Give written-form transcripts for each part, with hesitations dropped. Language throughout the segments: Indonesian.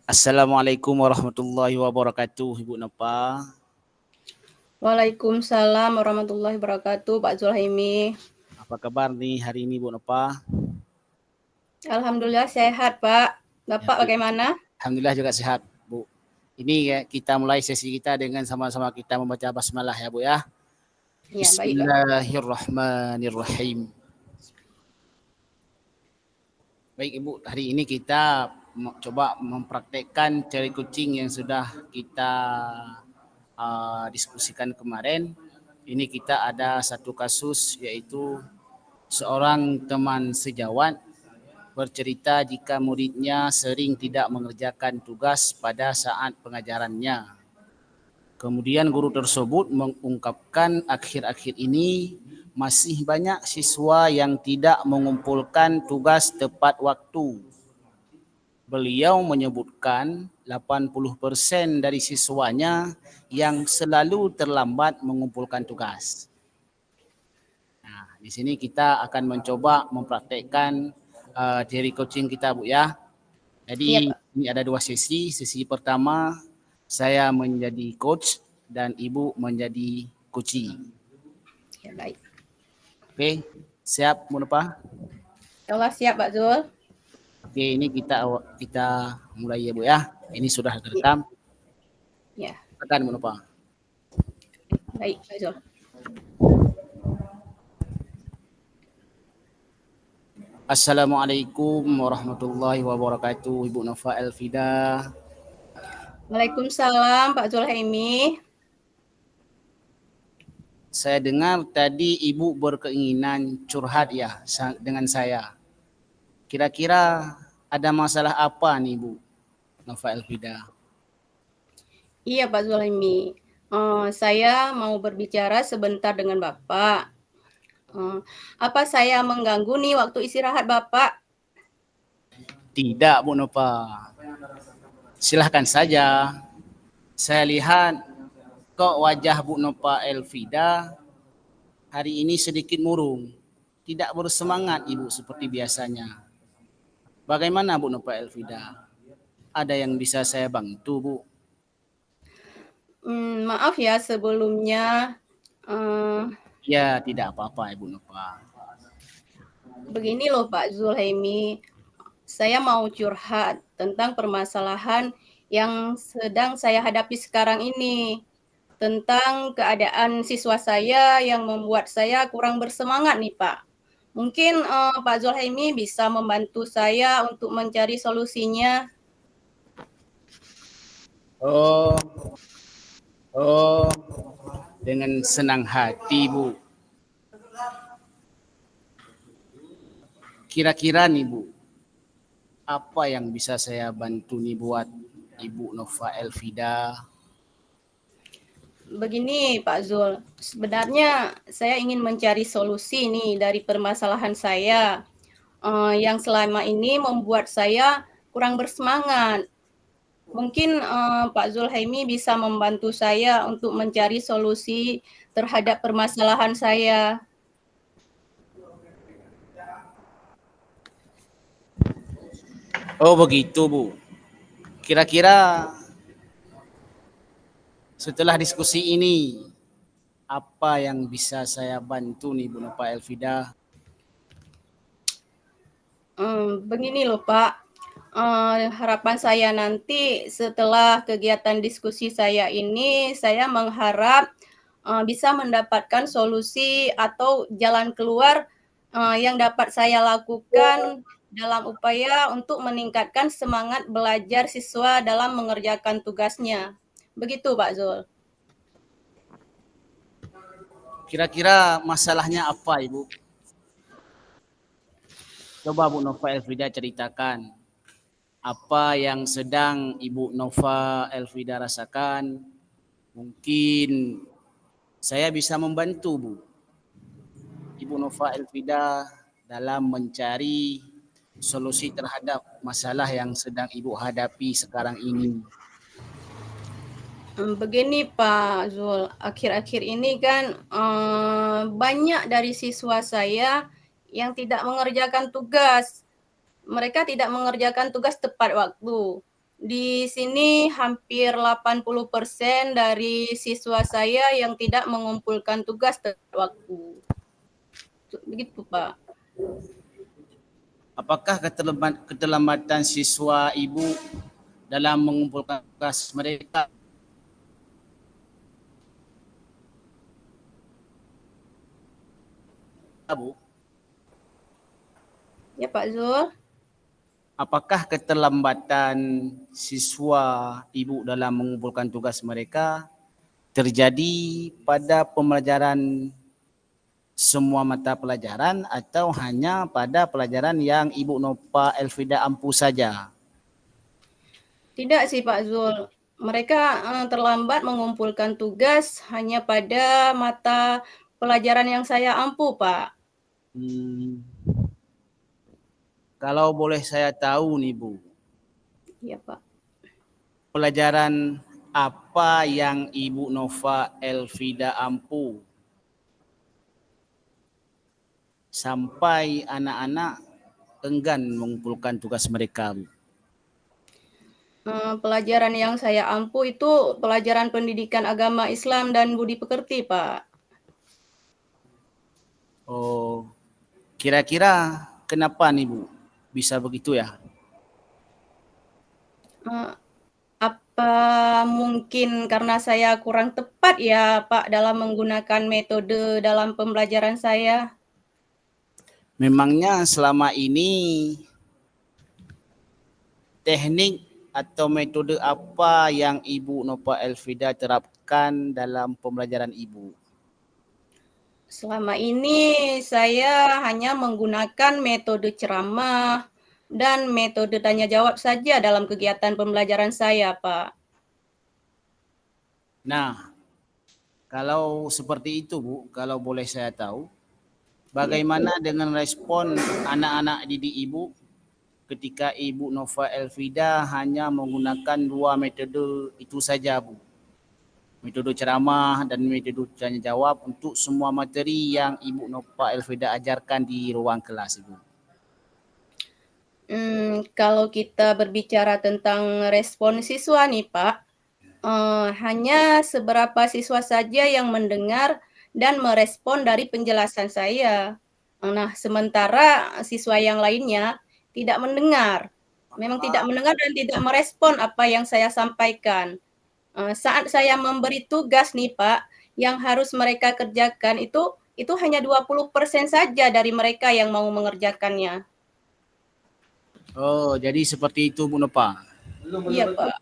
Assalamualaikum warahmatullahi wabarakatuh, Ibu Nova. Waalaikumsalam warahmatullahi wabarakatuh, Pak Zulhaimi. Apa kabar nih hari ini, Bu Nova? Alhamdulillah sehat, Pak. Bapak bagaimana? Alhamdulillah juga sehat, Bu. Ini ya, kita mulai sesi kita dengan sama-sama kita membaca basmalah ya, Bu ya. Ya, baik, Pak. Bismillahirrahmanirrahim. Baik, Ibu, hari ini kita coba mempraktekkan cari kucing yang sudah kita diskusikan kemarin. Ini kita ada satu kasus, yaitu seorang teman sejawat bercerita jika muridnya sering tidak mengerjakan tugas pada saat pengajarannya. Kemudian guru tersebut mengungkapkan akhir-akhir ini masih banyak siswa yang tidak mengumpulkan tugas tepat waktu. Beliau menyebutkan 80% dari siswanya yang selalu terlambat mengumpulkan tugas. Nah, di sini kita akan mencoba mempraktekkan teori coaching kita, Bu ya. Jadi Iya, Pak. ini ada dua sesi. Sesi pertama saya menjadi coach dan Ibu menjadi coaching. Ya, baik. Oke, siap Bu Nova? Allah siap, Pak Zul. Oke, ini kita mulai ya Bu ya. Ini sudah direkam. Ya, Silakan Bu Nova. baik, Pak Zul. Assalamualaikum warahmatullahi wabarakatuh, Ibu Nova Elfida. Waalaikumsalam, Pak Zulhaimi. Saya dengar tadi Ibu berkeinginan curhat ya dengan saya. Kira-kira ada masalah apa nih, Bu Nova Elfida? Iya, Pak Zulhaimi. Saya mau berbicara sebentar dengan Bapak. Apa saya mengganggu nih waktu istirahat Bapak? Tidak, Bu Nova. Silahkan saja. Saya lihat kok wajah Bu Nova Elfida hari ini sedikit murung. Tidak bersemangat Ibu seperti biasanya. Bagaimana Bu Nova Elfida? Ada yang bisa saya bantu, Bu? Maaf ya sebelumnya. Ya, tidak apa-apa Ibu Nova. Begini loh Pak Zulhaimi, saya mau curhat tentang permasalahan yang sedang saya hadapi sekarang ini. Tentang keadaan siswa saya yang membuat saya kurang bersemangat nih Pak. Mungkin Pak Zulhaimi bisa membantu saya untuk mencari solusinya. Oh, dengan senang hati Bu. Kira-kira nih Bu, apa yang bisa saya bantu nih buat Ibu Nova Elfida? Begini Pak Zul, sebenarnya saya ingin mencari solusi nih dari permasalahan saya yang selama ini membuat saya kurang bersemangat. Mungkin Pak Zulhaimi bisa membantu saya untuk mencari solusi terhadap permasalahan saya. Oh begitu Bu. Kira-kira setelah diskusi ini, apa yang bisa saya bantu nih Bu Nova Elfida? Begini loh Pak, harapan saya nanti setelah kegiatan diskusi saya ini, saya mengharap bisa mendapatkan solusi atau jalan keluar yang dapat saya lakukan dalam upaya untuk meningkatkan semangat belajar siswa dalam mengerjakan tugasnya. Begitu Pak Zul. Kira-kira masalahnya apa Ibu? Coba Bu Nova Elfida ceritakan apa yang sedang Ibu Nova Elfida rasakan. Mungkin saya bisa membantu Bu. Ibu Nova Elfida dalam mencari solusi terhadap masalah yang sedang Ibu hadapi sekarang ini. Begini Pak Zul, akhir-akhir ini kan banyak dari siswa saya yang tidak mengerjakan tugas. Mereka tidak mengerjakan tugas tepat waktu. Di sini hampir 80% dari siswa saya yang tidak mengumpulkan tugas tepat waktu. Begitu, Pak. Apakah keterlambatan siswa ibu dalam mengumpulkan tugas mereka, Bu? Ya, Pak Zul. Apakah keterlambatan siswa ibu dalam mengumpulkan tugas mereka terjadi pada pembelajaran semua mata pelajaran atau hanya pada pelajaran yang Ibu Nova Elfrida ampu saja? Tidak sih Pak Zul. Mereka terlambat mengumpulkan tugas hanya pada mata pelajaran yang saya ampu, Pak. Kalau boleh saya tahu nih Bu, Iya, Pak. pelajaran apa yang Ibu Nova Elfrida ampu sampai anak-anak enggan mengumpulkan tugas mereka, Bu? Pelajaran yang saya ampu itu pelajaran pendidikan agama Islam dan budi pekerti, Pak. Oh, kira-kira kenapa nih Bu bisa begitu ya? Apa mungkin karena saya kurang tepat ya, Pak, dalam menggunakan metode dalam pembelajaran saya? Memangnya selama ini teknik atau metode apa yang Ibu Nova Elfrida terapkan dalam pembelajaran Ibu? Selama ini saya hanya menggunakan metode ceramah dan metode tanya jawab saja dalam kegiatan pembelajaran saya, Pak. Nah, kalau seperti itu Bu, kalau boleh saya tahu, Iya. bagaimana dengan respon anak-anak didik Ibu ketika Ibu Nova Elfrida hanya menggunakan dua metode itu saja Bu? Metode ceramah dan metode tanya jawab untuk semua materi yang Ibu Nova Elfrida ajarkan di ruang kelas Ibu. Kalau kita berbicara tentang respon siswa nih Pak, hanya seberapa siswa saja yang mendengar dan merespon dari penjelasan saya. Nah, sementara siswa yang lainnya tidak mendengar. Memang tidak mendengar dan tidak merespon apa yang saya sampaikan. Saat saya memberi tugas nih Pak, yang harus mereka kerjakan itu hanya 20% saja dari mereka yang mau mengerjakannya. Oh, jadi seperti itu Bu Nova. Iya, Pak.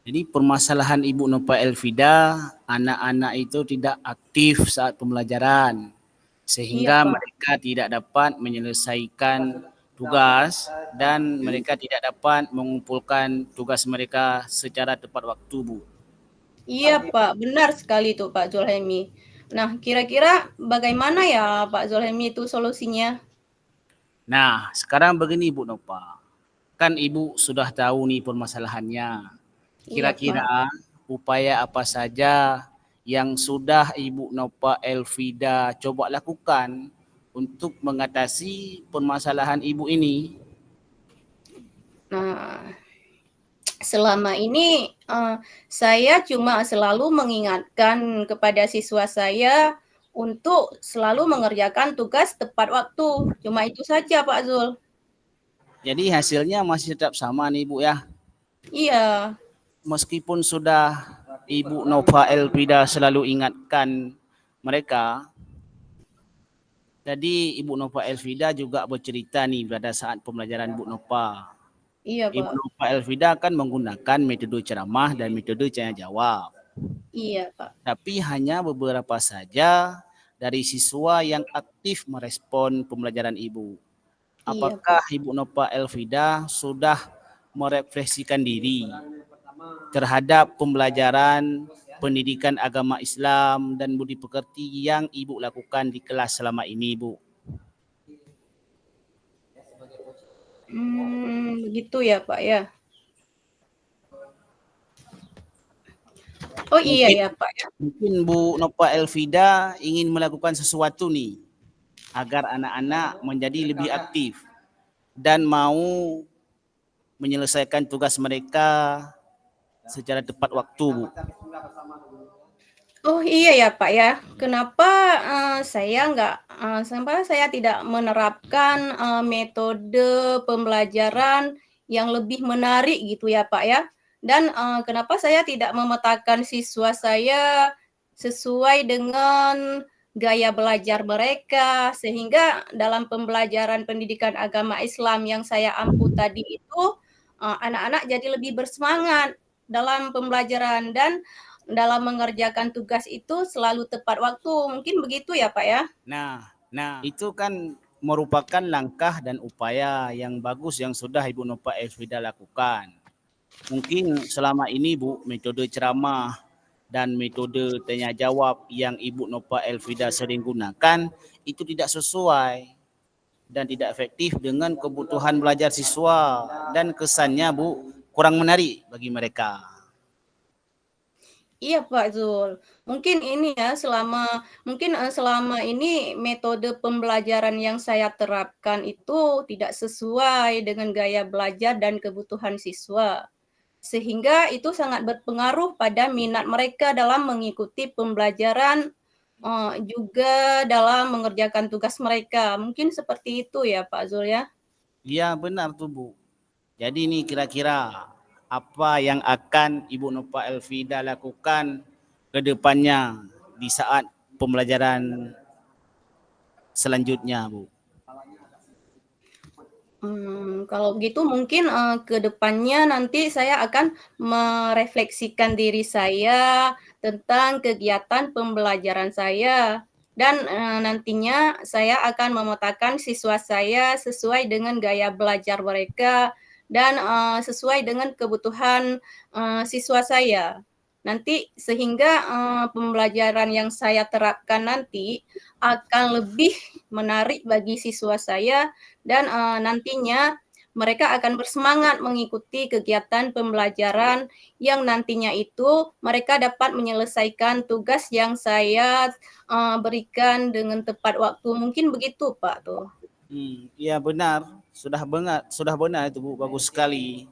Jadi permasalahan Ibu Nova Elfrida, anak-anak itu tidak aktif saat pembelajaran Iya, sehingga Pak. mereka tidak dapat menyelesaikan tugas dan mereka tidak dapat mengumpulkan tugas mereka secara tepat waktu, Bu. Iya, Pak. Benar sekali itu Pak Zulhemi. Nah, kira-kira bagaimana ya Pak Zulhemi itu solusinya? Nah, sekarang begini Bu Nova. Kan Ibu sudah tahu nih permasalahannya. Iya, Pak. Kira-kira upaya apa saja yang sudah Ibu Nova Elfrida coba lakukan untuk mengatasi permasalahan Ibu ini? Nah, selama ini saya cuma selalu mengingatkan kepada siswa saya untuk selalu mengerjakan tugas tepat waktu. Cuma itu saja Pak Zul. Jadi hasilnya masih tetap sama nih Bu ya. Iya, Meskipun sudah Ibu Nova Elfrida selalu ingatkan mereka, tadi Ibu Nova Elfrida juga bercerita nih pada saat pembelajaran Bu Nova. iya Ibu Pak. Nova Elfrida kan menggunakan metode ceramah dan metode tanya jawab. Iya Pak. Tapi hanya beberapa saja dari siswa yang aktif merespon pembelajaran Ibu. Iya Apakah Pak. Ibu Nova Elfrida sudah merefleksikan diri terhadap pembelajaran pendidikan agama Islam dan budi pekerti yang Ibu lakukan di kelas selama ini, Bu? Begitu ya Pak ya. Oh iya Mungkin ya Pak ya. mungkin Bu Nova Elfrida ingin melakukan sesuatu nih agar anak-anak menjadi lebih aktif dan mau menyelesaikan tugas mereka secara tepat waktu, Bu. Oh iya ya Pak ya, kenapa saya tidak menerapkan metode pembelajaran yang lebih menarik gitu ya Pak ya? Dan kenapa saya tidak memetakan siswa saya sesuai dengan gaya belajar mereka, sehingga dalam pembelajaran pendidikan agama Islam yang saya ampu tadi itu, anak-anak jadi lebih bersemangat dalam pembelajaran dan dalam mengerjakan tugas itu selalu tepat waktu, mungkin begitu ya Pak ya? Nah, itu kan merupakan langkah dan upaya yang bagus yang sudah Ibu Nova Elfrida lakukan. Mungkin selama ini Bu, metode ceramah dan metode tanya jawab yang Ibu Nova Elfrida sering gunakan itu tidak sesuai dan tidak efektif dengan kebutuhan belajar siswa dan kesannya Bu kurang menarik bagi mereka. Iya Pak Zul, mungkin ini ya selama ini metode pembelajaran yang saya terapkan itu tidak sesuai dengan gaya belajar dan kebutuhan siswa. Sehingga itu sangat berpengaruh pada minat mereka dalam mengikuti pembelajaran, juga dalam mengerjakan tugas mereka. Mungkin seperti itu ya Pak Zul ya? Iya benar tuh Bu. Jadi ini kira-kira apa yang akan Ibu Nova Elfrida lakukan ke depannya di saat pembelajaran selanjutnya, Bu? Kalau begitu mungkin, ke depannya nanti saya akan merefleksikan diri saya tentang kegiatan pembelajaran saya dan, nantinya saya akan memetakan siswa saya sesuai dengan gaya belajar mereka dan, sesuai dengan kebutuhan, siswa saya. Nanti sehingga, pembelajaran yang saya terapkan nanti akan lebih menarik bagi siswa saya dan, nantinya mereka akan bersemangat mengikuti kegiatan pembelajaran yang nantinya itu mereka dapat menyelesaikan tugas yang saya, berikan dengan tepat waktu. Mungkin begitu, Pak, tuh. Iya benar, sudah benar itu Bu, bagus sekali.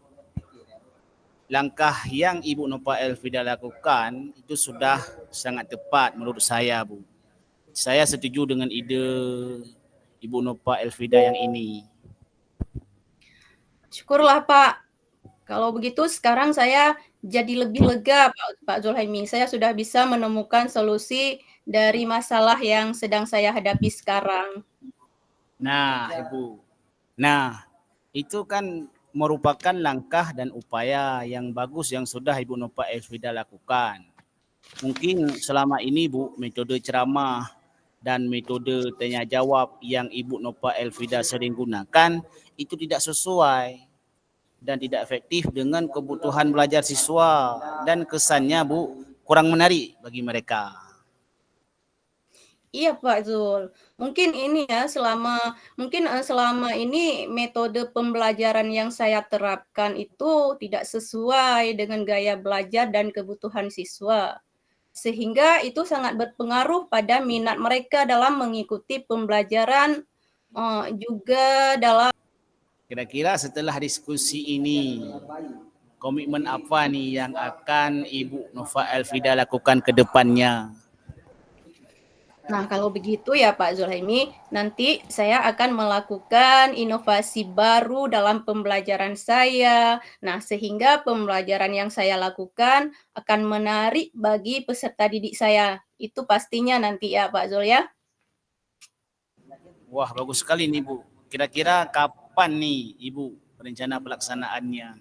Langkah yang Ibu Nova Elfrida lakukan itu sudah sangat tepat menurut saya, Bu. Saya setuju dengan ide Ibu Nova Elfrida yang ini. Syukurlah, Pak. Kalau begitu sekarang saya jadi lebih lega, Pak Zulhaimi. Saya sudah bisa menemukan solusi dari masalah yang sedang saya hadapi sekarang. Nah, Ibu. Nah, itu kan merupakan langkah dan upaya yang bagus yang sudah Ibu Nova Elfrida lakukan. Mungkin selama ini Bu, metode ceramah dan metode tanya jawab yang Ibu Nova Elfrida sering gunakan itu tidak sesuai dan tidak efektif dengan kebutuhan belajar siswa dan kesannya Bu kurang menarik bagi mereka. Iya Pak Zul, mungkin ini ya selama ini metode pembelajaran yang saya terapkan itu tidak sesuai dengan gaya belajar dan kebutuhan siswa. Sehingga itu sangat berpengaruh pada minat mereka dalam mengikuti pembelajaran, juga dalam Kira-kira setelah diskusi ini, komitmen apa nih yang akan Ibu Nova Elfrida lakukan ke depannya? Nah, kalau begitu ya Pak Zulhaimi, nanti saya akan melakukan inovasi baru dalam pembelajaran saya. Nah, sehingga pembelajaran yang saya lakukan akan menarik bagi peserta didik saya. Itu pastinya nanti ya Pak Zul ya. Wah, bagus sekali nih Bu. Kira-kira kapan nih Ibu rencana pelaksanaannya?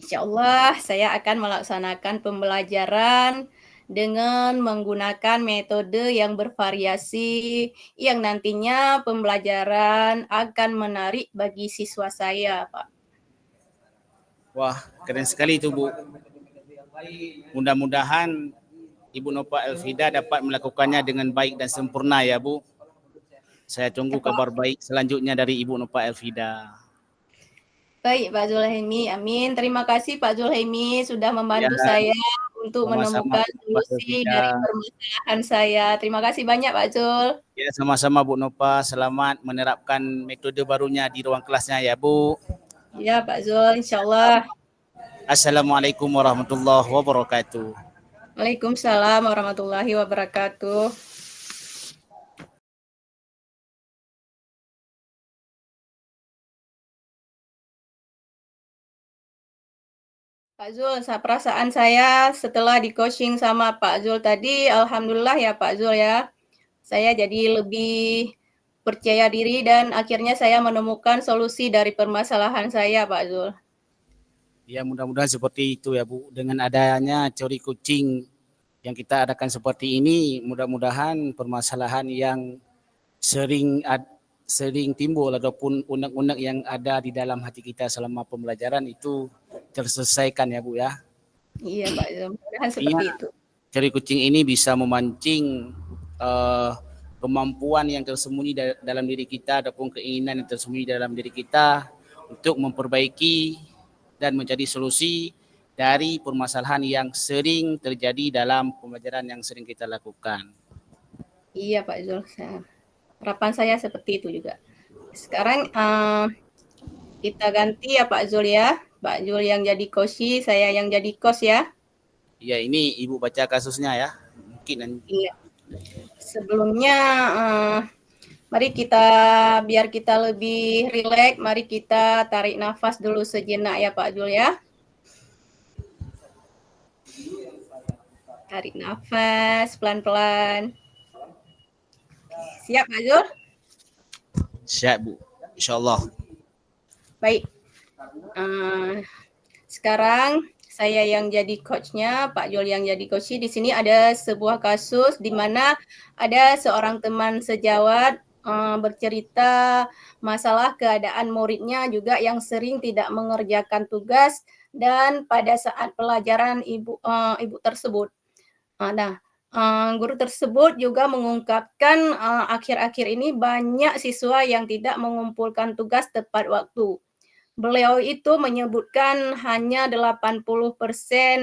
Insya Allah saya akan melaksanakan pembelajaran dengan menggunakan metode yang bervariasi yang nantinya pembelajaran akan menarik bagi siswa saya, Pak. Wah, keren sekali itu Bu. Mudah-mudahan Ibu Nova Elfrida dapat melakukannya dengan baik dan sempurna ya Bu. Saya tunggu kabar baik selanjutnya dari Ibu Nova Elfrida. Baik Pak Zulhaimi, amin. Terima kasih Pak Zulhaimi sudah membantu Ya, saya untuk sama-sama menemukan Bu Nova solusi Elfrida. dari permasalahan saya. Terima kasih banyak Pak Zul. Ya, sama-sama Bu Nova. Selamat menerapkan metode barunya di ruang kelasnya ya Bu. Ya Pak Zul, insya Allah. Assalamualaikum warahmatullahi wabarakatuh. Waalaikumsalam warahmatullahi wabarakatuh. Pak Zul, perasaan saya setelah di coaching sama Pak Zul tadi, alhamdulillah ya Pak Zul ya. Saya jadi lebih percaya diri dan akhirnya saya menemukan solusi dari permasalahan saya, Pak Zul. Ya mudah-mudahan seperti itu ya Bu. Dengan adanya teori coaching yang kita adakan seperti ini, mudah-mudahan permasalahan yang sering timbul ataupun unek-unek yang ada di dalam hati kita selama pembelajaran itu terselesaikan ya Bu ya. Iya Pak Zul, mudah-mudahan seperti itu. Teori coaching ini bisa memancing kemampuan yang tersembunyi dalam diri kita ataupun keinginan yang tersembunyi dalam diri kita untuk memperbaiki dan mencari solusi dari permasalahan yang sering terjadi dalam pembelajaran yang sering kita lakukan. Iya Pak Zul, harapan saya seperti itu juga. Sekarang kita ganti ya Pak Zul ya. Pak Zul yang jadi coach, saya yang jadi coach ya. Ya, ini Ibu baca kasusnya ya. Mungkin. Iya. Sebelumnya mari biar kita lebih rileks, mari kita tarik nafas dulu sejenak ya Pak Zul ya. Tarik nafas pelan-pelan. Siap Pak Zul? Siap Bu, insyaallah. Baik. Sekarang saya yang jadi coachnya, Pak Zul yang jadi coach. Di sini ada sebuah kasus di mana ada seorang teman sejawat bercerita masalah keadaan muridnya juga yang sering tidak mengerjakan tugas dan pada saat pelajaran ibu tersebut. Nah, guru tersebut juga mengungkapkan akhir-akhir ini banyak siswa yang tidak mengumpulkan tugas tepat waktu. Beliau itu menyebutkan hanya 80%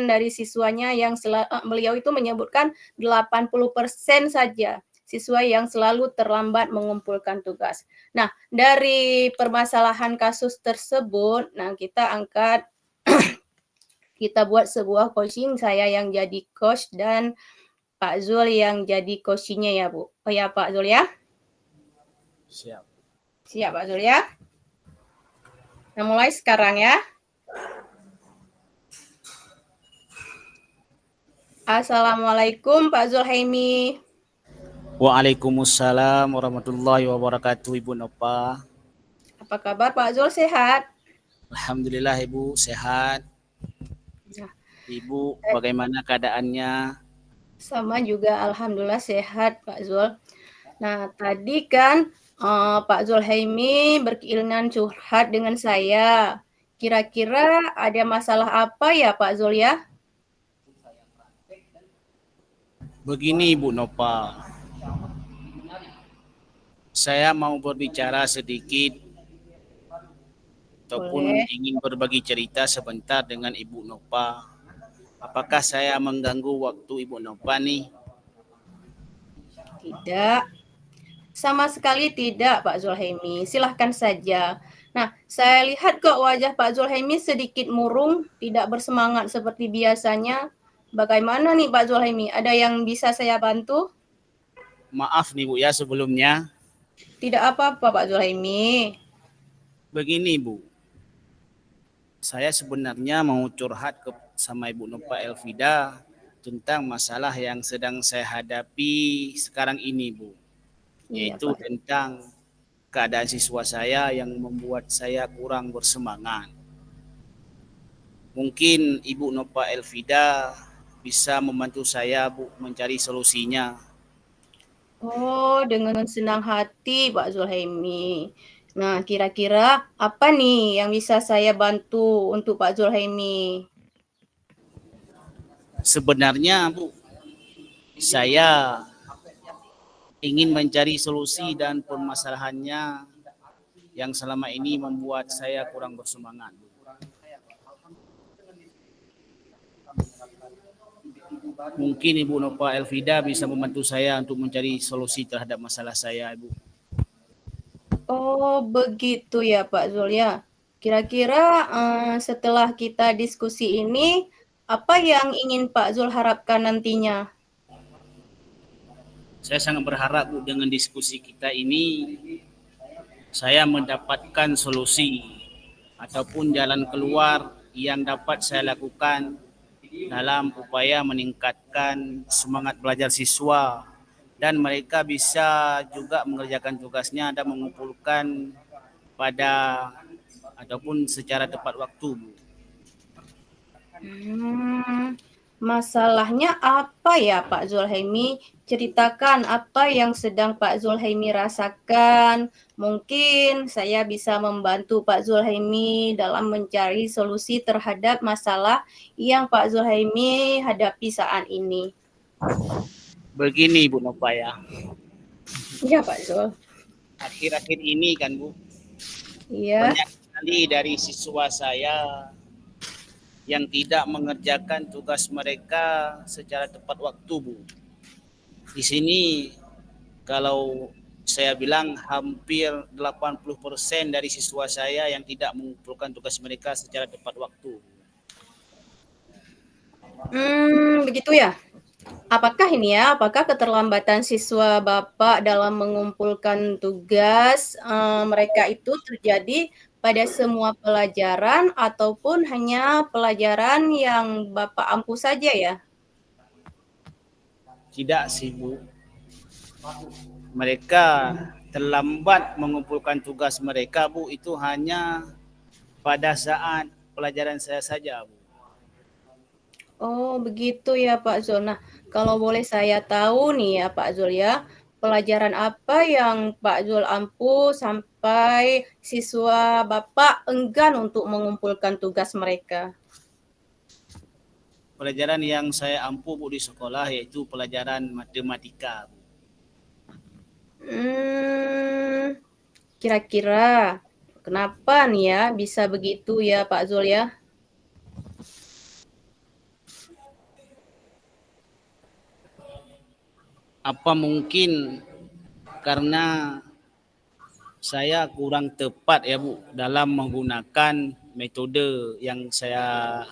dari siswanya yang beliau itu menyebutkan 80% saja siswa yang selalu terlambat mengumpulkan tugas. Nah, dari permasalahan kasus tersebut, nah kita angkat kita buat sebuah coaching, saya yang jadi coach dan Pak Zul yang jadi coachingnya ya Bu. Oh ya Pak Zul ya. Siap. Siap Pak Zul ya. Nah mulai sekarang ya. Assalamualaikum Pak Zulhaimi. Waalaikumsalam warahmatullahi wabarakatuh Ibu Nova. Apa kabar Pak Zul, sehat? Alhamdulillah Ibu sehat. Nah, Ibu bagaimana keadaannya? Sama juga alhamdulillah sehat Pak Zul. Nah tadi kan Pak Zulhaimi berkeinginan curhat dengan saya. Kira-kira ada masalah apa ya Pak Zul ya? Begini Bu Nova, saya mau berbicara sedikit ataupun ingin berbagi cerita sebentar dengan Ibu Nova. Apakah saya mengganggu waktu Ibu Nova nih? Tidak, sama sekali tidak Pak Zulhaimi. Silahkan saja. Nah, saya lihat kok wajah Pak Zulhaimi sedikit murung, tidak bersemangat seperti biasanya. Bagaimana nih Pak Zulhaimi? Ada yang bisa saya bantu? Maaf nih Bu ya sebelumnya. Tidak apa-apa Pak Zulhaimi. Begini Bu, saya sebenarnya mau curhat sama Ibu Nova Elvida tentang masalah yang sedang saya hadapi sekarang ini Bu. Yaitu tentang keadaan siswa saya yang membuat saya kurang bersemangat. Mungkin Ibu Nova Elvida bisa membantu saya Bu mencari solusinya. Oh, dengan senang hati Pak Zulhaimi. Nah, kira-kira apa nih yang bisa saya bantu untuk Pak Zulhaimi? Sebenarnya Bu, saya ingin mencari solusi dan permasalahannya yang selama ini membuat saya kurang bersemangat. Mungkin Ibu Nova Elvida bisa membantu saya untuk mencari solusi terhadap masalah saya, Ibu. Oh, begitu ya Pak Zul ya. Kira-kira setelah kita diskusi ini, apa yang ingin Pak Zul harapkan nantinya? Saya sangat berharap Bu dengan diskusi kita ini saya mendapatkan solusi ataupun jalan keluar yang dapat saya lakukan dalam upaya meningkatkan semangat belajar siswa dan mereka bisa juga mengerjakan tugasnya dan mengumpulkan pada ataupun secara tepat waktu, Bu. Masalahnya apa ya Pak Zulhaimi? Ceritakan apa yang sedang Pak Zulhaimi rasakan. Mungkin saya bisa membantu Pak Zulhaimi dalam mencari solusi terhadap masalah yang Pak Zulhaimi hadapi saat ini. Begini Bu Nova ya, Iya Pak Zul. akhir-akhir ini kan Bu, Iya. banyak sekali dari siswa saya yang tidak mengerjakan tugas mereka secara tepat waktu, Bu. Di sini kalau saya bilang hampir 80% dari siswa saya yang tidak mengumpulkan tugas mereka secara tepat waktu. Begitu ya. Apakah ini ya, apakah keterlambatan siswa Bapak dalam mengumpulkan tugas mereka itu terjadi pada semua pelajaran ataupun hanya pelajaran yang Bapak ampu saja ya? Tidak sih Bu, mereka terlambat mengumpulkan tugas mereka Bu, itu hanya pada saat pelajaran saya saja Bu. Oh begitu ya Pak Zul. Nah kalau boleh saya tahu nih ya Pak Zul ya, pelajaran apa yang Pak Zul ampu sampai siswa Bapak enggan untuk mengumpulkan tugas mereka? Pelajaran yang saya ampu Bu di sekolah yaitu pelajaran matematika Bu. Kira-kira kenapa nih ya bisa begitu ya Pak Zul ya? Apa mungkin karena saya kurang tepat ya Bu dalam menggunakan metode yang saya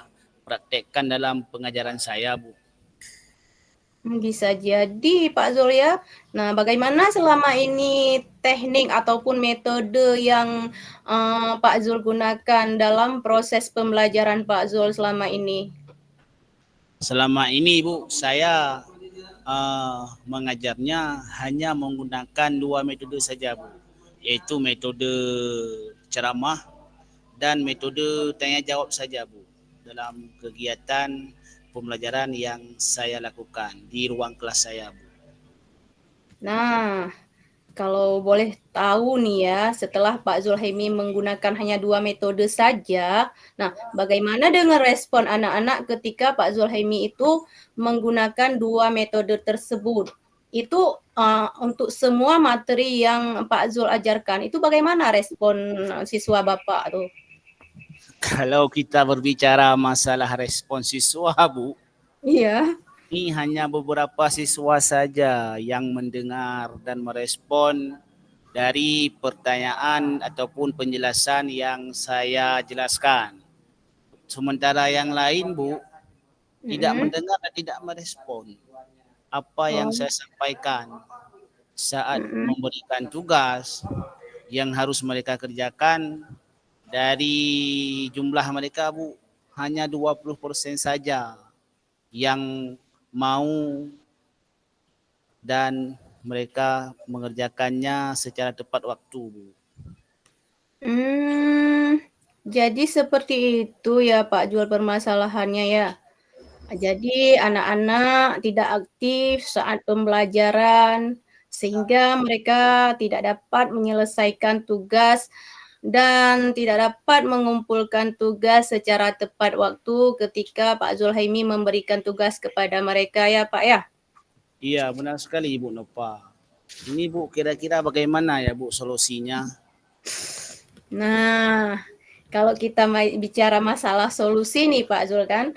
praktekkan dalam pengajaran saya Bu. Bisa jadi Pak Zul ya. Nah bagaimana selama ini teknik ataupun metode yang Pak Zul gunakan dalam proses pembelajaran Pak Zul selama ini? Selama ini Bu saya mengajarnya hanya menggunakan 2 metode saja Bu, yaitu metode ceramah dan metode tanya jawab saja Bu dalam kegiatan pembelajaran yang saya lakukan di ruang kelas saya Bu. Nah, kalau boleh tahu nih ya, setelah Pak Zulhaimi menggunakan hanya 2 metode saja, nah bagaimana dengan respon anak-anak ketika Pak Zulhaimi itu menggunakan 2 metode tersebut? Itu untuk semua materi yang Pak Zul ajarkan, itu bagaimana respon siswa Bapak tuh? Kalau kita berbicara masalah respon siswa Bu, Iya. ini hanya beberapa siswa saja yang mendengar dan merespon dari pertanyaan ataupun penjelasan yang saya jelaskan. Sementara yang lain Bu, tidak mendengar dan tidak merespon apa yang Oh, saya sampaikan saat mhm. memberikan tugas yang harus mereka kerjakan. Dari jumlah mereka Bu, hanya 20% saja yang mau dan mereka mengerjakannya secara tepat waktu Bu. Jadi seperti itu ya Pak Jul permasalahannya ya? Jadi anak-anak tidak aktif saat pembelajaran, sehingga mereka tidak dapat menyelesaikan tugas dan tidak dapat mengumpulkan tugas secara tepat waktu ketika Pak Zulhaimi memberikan tugas kepada mereka ya Pak ya? Iya benar sekali Ibu Nova. Ini Bu kira-kira bagaimana ya Bu solusinya? Nah, kalau kita bicara masalah solusi nih Pak Zul kan,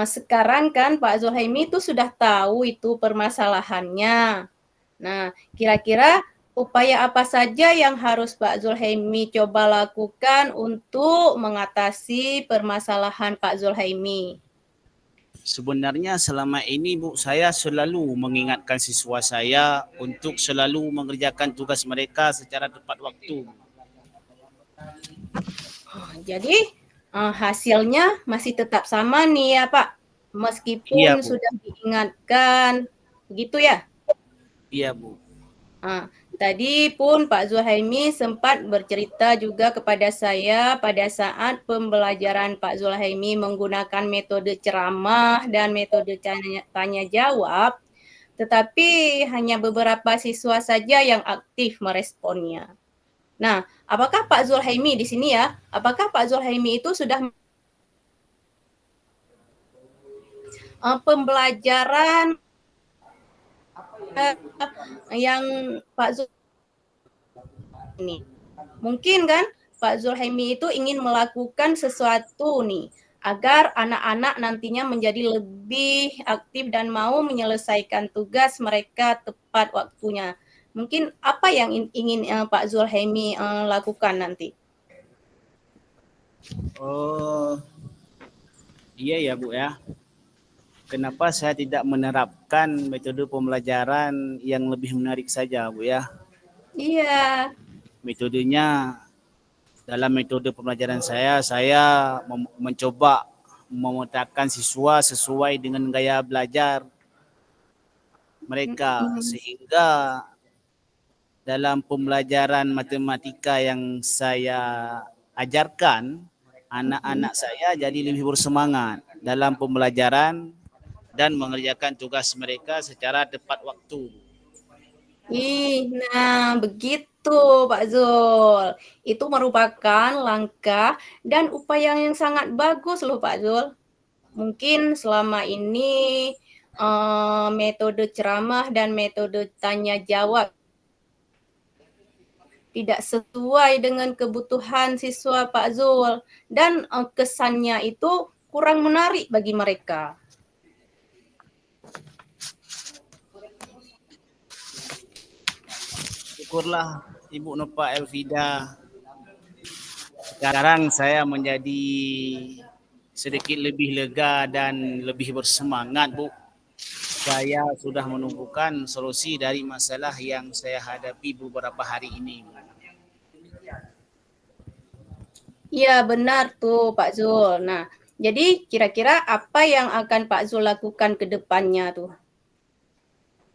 sekarang kan Pak Zulhaimi itu sudah tahu itu permasalahannya. Nah, kira-kira upaya apa saja yang harus Pak Zulhaimi coba lakukan untuk mengatasi permasalahan Pak Zulhaimi? Sebenarnya selama ini Bu, saya selalu mengingatkan siswa saya untuk selalu mengerjakan tugas mereka secara tepat waktu. Jadi hasilnya masih tetap sama nih ya Pak, Iya meskipun Bu, sudah diingatkan, begitu ya? iya Bu. Tadi pun Pak Zulhaimi sempat bercerita juga kepada saya pada saat pembelajaran Pak Zulhaimi menggunakan metode ceramah dan metode tanya jawab, tetapi hanya beberapa siswa saja yang aktif meresponnya. Nah, apakah Pak Zulhaimi di sini ya? Apakah Pak Zulhaimi itu sudah pembelajaran yang Pak Zulhaimi ini? Mungkin kan Pak Zulhaimi itu ingin melakukan sesuatu nih agar anak-anak nantinya menjadi lebih aktif dan mau menyelesaikan tugas mereka tepat waktunya. Mungkin apa yang ingin Pak Zulhaimi lakukan nanti? Oh, iya ya Bu ya. Kenapa saya tidak menerapkan metode pembelajaran yang lebih menarik saja Bu ya? Iya. Metodenya dalam metode pembelajaran saya mencoba memetakan siswa sesuai dengan gaya belajar mereka sehingga dalam pembelajaran matematika yang saya ajarkan anak-anak saya jadi lebih bersemangat dalam pembelajaran dan mengerjakan tugas mereka secara tepat waktu. Nah begitu Pak Zul. Itu merupakan langkah dan upaya yang sangat bagus loh Pak Zul. Mungkin selama ini metode ceramah dan metode tanya jawab tidak sesuai dengan kebutuhan siswa Pak Zul dan kesannya itu kurang menarik bagi mereka. Syukurlah Ibu Nova Elvida. Sekarang saya menjadi sedikit lebih lega dan lebih bersemangat Bu. Saya sudah menemukan solusi dari masalah yang saya hadapi beberapa hari ini. Iya benar tuh Pak Zul. Nah, jadi kira-kira apa yang akan Pak Zul lakukan ke depannya tuh?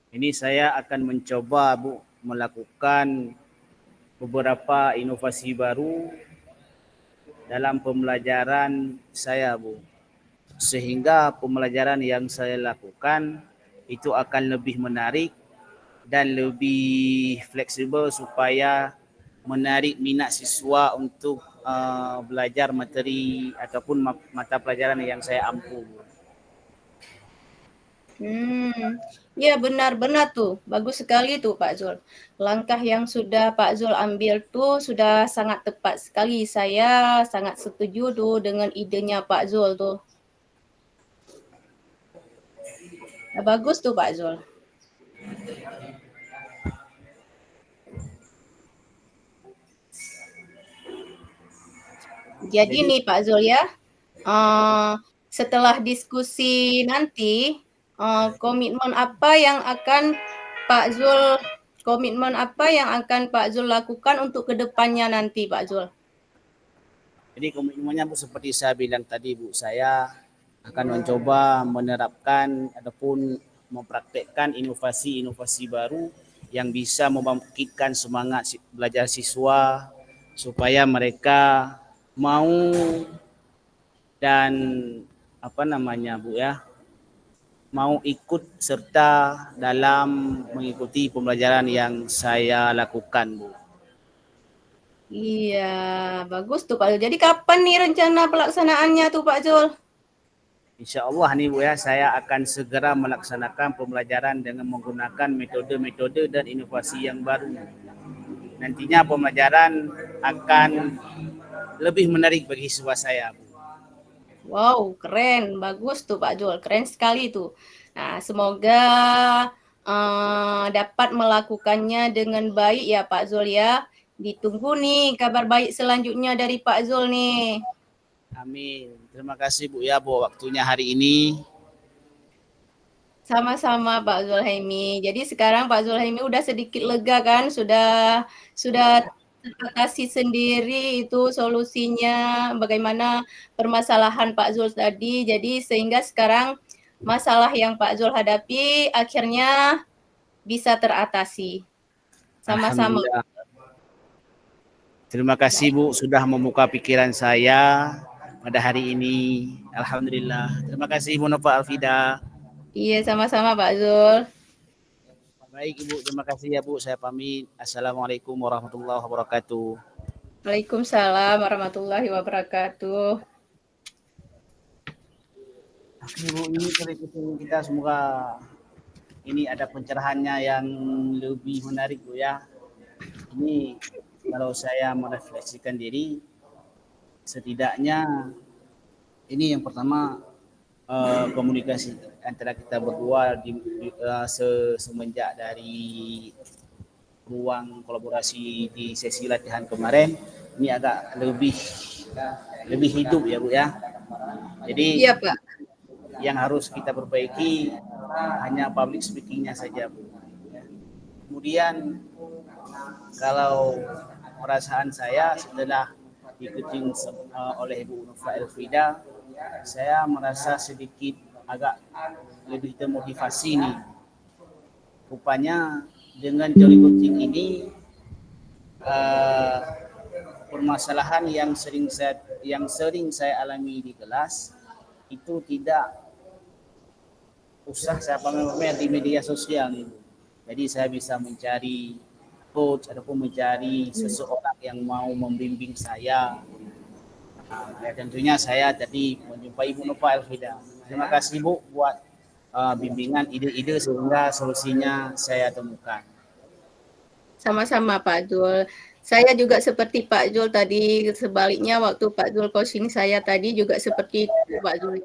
Ini saya akan mencoba Bu melakukan beberapa inovasi baru dalam pembelajaran saya Bu. Sehingga pembelajaran yang saya lakukan itu akan lebih menarik dan lebih fleksibel supaya menarik minat siswa untuk belajar materi ataupun mata pelajaran yang saya ampu. Ya benar-benar tuh, bagus sekali tuh Pak Zul. Langkah yang sudah Pak Zul ambil tuh sudah sangat tepat sekali. Saya sangat setuju tuh dengan idenya Pak Zul tuh. Ya, bagus tuh Pak Zul. Jadi nih Pak Zul ya, setelah diskusi nanti, komitmen apa yang akan Pak Zul lakukan untuk kedepannya nanti Pak Zul? Jadi komitmennya Bu seperti saya bilang tadi Bu, saya akan mencoba menerapkan ataupun mempraktekkan inovasi-inovasi baru yang bisa membangkitkan semangat belajar siswa supaya mereka mau dan Bu ya, mau ikut serta dalam mengikuti pembelajaran yang saya lakukan Bu. Iya, bagus tuh Pak Zul. Jadi kapan nih rencana pelaksanaannya tuh Pak Zul? Insya Allah nih Bu ya, saya akan segera melaksanakan pembelajaran dengan menggunakan metode-metode dan inovasi yang baru. Nantinya pembelajaran akan lebih menarik bagi siswa saya Bu. Wow, keren, bagus tuh Pak Zul, keren sekali tuh. Nah, semoga dapat melakukannya dengan baik ya Pak Zul ya. Ditunggu nih kabar baik selanjutnya dari Pak Zul nih. Amin. Terima kasih Bu ya buat waktunya hari ini. Sama-sama Pak Zulhaimi. Jadi sekarang Pak Zulhaimi udah sedikit lega kan, sudah teratasi sendiri itu solusinya, bagaimana permasalahan Pak Zul tadi. Jadi sehingga sekarang masalah yang Pak Zul hadapi akhirnya bisa teratasi. Sama-sama. Alhamdulillah. Terima kasih Bu sudah membuka pikiran saya pada hari ini. Alhamdulillah. Terima kasih Bu Nova Alfida. Iya, sama-sama Pak Zul. Baik Ibu, terima kasih ya Bu. Saya pamit. Assalamualaikum warahmatullahi wabarakatuh. Waalaikumsalam warahmatullahi wabarakatuh. Oke Bu, ini keputusan kita semoga ini ada pencerahannya yang lebih menarik Bu ya. Ini kalau saya merefleksikan diri, setidaknya ini yang pertama komunikasi antara kita berdua semenjak dari ruang kolaborasi di sesi latihan kemarin ini agak lebih hidup ya Bu ya. Jadi iya, Pak. Yang harus kita perbaiki hanya public speaking-nya saja Bu. Kemudian kalau perasaan saya setelah diikuti oleh Bu Nova Elfrida, saya merasa sedikit agak lebih termotivasi nih. Rupanya dengan jolly coaching ini permasalahan yang sering saya alami di kelas itu tidak usah saya pamer di media sosial nih. Jadi saya bisa mencari coach ataupun mencari seseorang yang mau membimbing saya. Ya tentunya saya tadi menjumpai Ibu Nova Elfrida. Terima kasih Bu buat bimbingan ide-ide sehingga solusinya saya temukan. Sama-sama Pak Zul. Saya juga seperti Pak Zul tadi, sebaliknya waktu Pak Zul coaching saya tadi juga seperti itu Pak Zul.